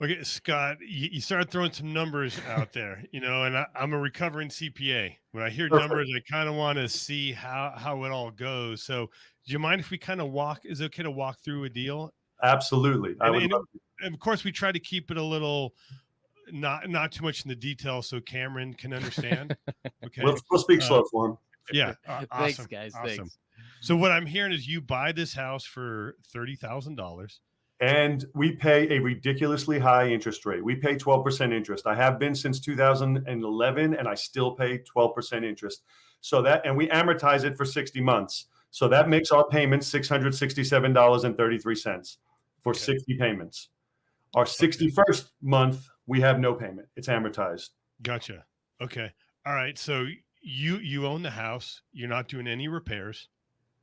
Okay, Scott, you start throwing some numbers out there, and I'm a recovering CPA. When I hear Perfect. numbers, I kind of want to see how it all goes. So, do you mind if we kind of walk? Is it okay to walk through a deal? Absolutely. I And would and, love to. and of course, we try to keep it a little not too much in the detail, so Cameron can understand. We'll, Okay. we'll speak Uh, slow for him. yeah. Thanks, Awesome. guys. Awesome. Thanks. So what I'm hearing is you buy this house for $30,000. And we pay a ridiculously high interest rate. We pay 12% interest. I have been since 2011, and I still pay 12% interest. So that, and we amortize it for 60 months. So that makes our payment $667.33 for Okay. 60 payments. Our Okay. 61st month, we have no payment. It's amortized. Gotcha. Okay. All right. So you own the house. You're not doing any repairs,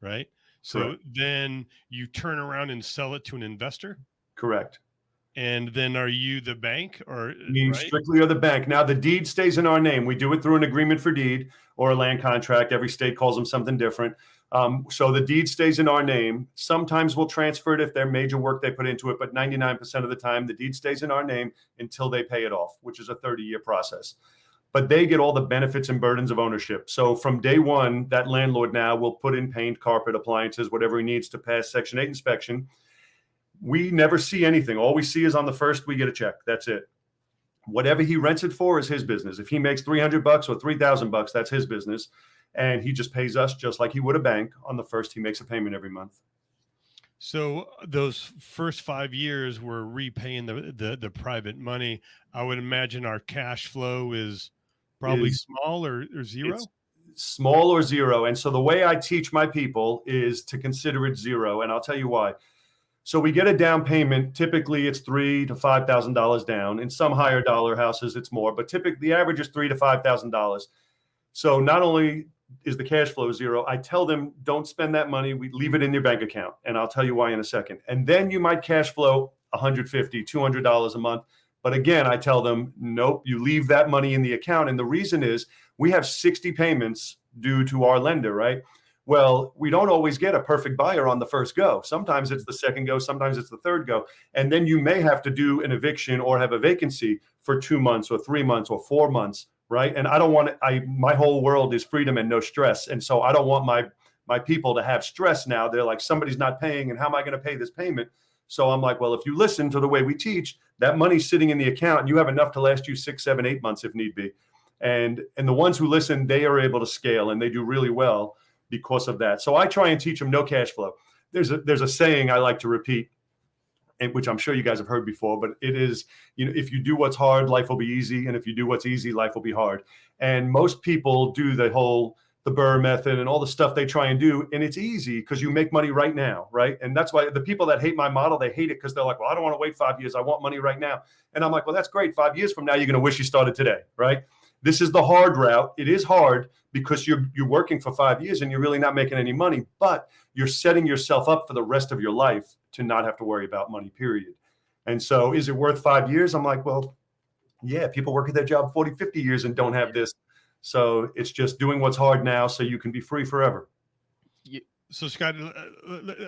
right? So Correct. then you turn around and sell it to an investor, Correct. and then are you the bank or We right? strictly are the bank. Now, the deed stays in our name. We do it through an agreement for deed or a land contract. Every state calls them something different. So the deed stays in our name. Sometimes we'll transfer it if there's major work they put into it, but 99% of the time, the deed stays in our name until they pay it off, which is a 30-year process. But they get all the benefits and burdens of ownership. So from day one, that landlord now will put in paint, carpet, appliances, whatever he needs to pass Section 8 inspection. We never see anything. All we see is on the first, we get a check. That's it. Whatever he rents it for is his business. If he makes $300 or $3,000, that's his business. And he just pays us just like he would a bank. On the first, he makes a payment every month. So those first 5 years we're repaying the private money. I would imagine our cash flow is probably Is small or zero. It's small or zero. And so the way I teach my people is to consider it zero. And I'll tell you why. So we get a down payment. Typically, it's $3,000 to $5,000 down. In some higher dollar houses, it's more, but typically the average is $3,000 to $5,000. So not only is the cash flow zero, I tell them don't spend that money. We leave it in your bank account, and I'll tell you why in a second. And then you might cash flow $150, $200 a month. But again, I tell them, nope, you leave that money in the account. And the reason is we have 60 payments due to our lender, right? Well, we don't always get a perfect buyer on the first go. Sometimes it's the second go, sometimes it's the third go. And then you may have to do an eviction or have a vacancy for 2 months or 3 months or 4 months, right? And I don't want my whole world is freedom and no stress. And so I don't want my people to have stress now. They're like, somebody's not paying, and how am I going to pay this payment? So I'm like, well, if you listen to the way we teach, that money's sitting in the account and you have enough to last you 6, 7, 8 months if need be. And the ones who listen, they are able to scale and they do really well because of that. So I try and teach them no cash flow. There's a saying I like to repeat, and which I'm sure you guys have heard before, but it is, if you do what's hard, life will be easy. And if you do what's easy, life will be hard. And most people do the Burr method and all the stuff they try and do. And it's easy because you make money right now, right? And that's why the people that hate my model, they hate it because they're like, well, I don't want to wait 5 years. I want money right now. And I'm like, well, that's great. 5 years from now, you're going to wish you started today, right? This is the hard route. It is hard because you're working for 5 years and you're really not making any money, but you're setting yourself up for the rest of your life to not have to worry about money, period. And so is it worth 5 years? I'm like, well, yeah, people work at their job 40, 50 years and don't have this. So it's just doing what's hard now so you can be free forever. So Scott,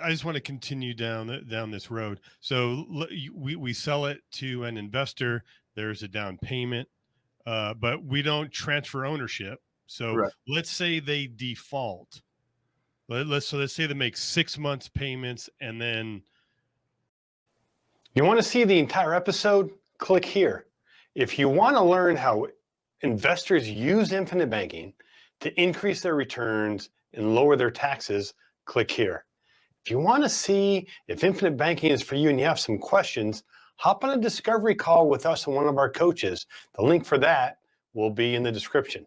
I just want to continue down this road. So we sell it to an investor. There's a down payment, but we don't transfer ownership. So Correct. let's say they default. Let's say they make 6 months payments and then. You want to see the entire episode? Click here. If you want to learn how investors use infinite banking to increase their returns and lower their taxes, click here. If you want to see if infinite banking is for you and you have some questions, hop on a discovery call with us and one of our coaches. The link for that will be in the description.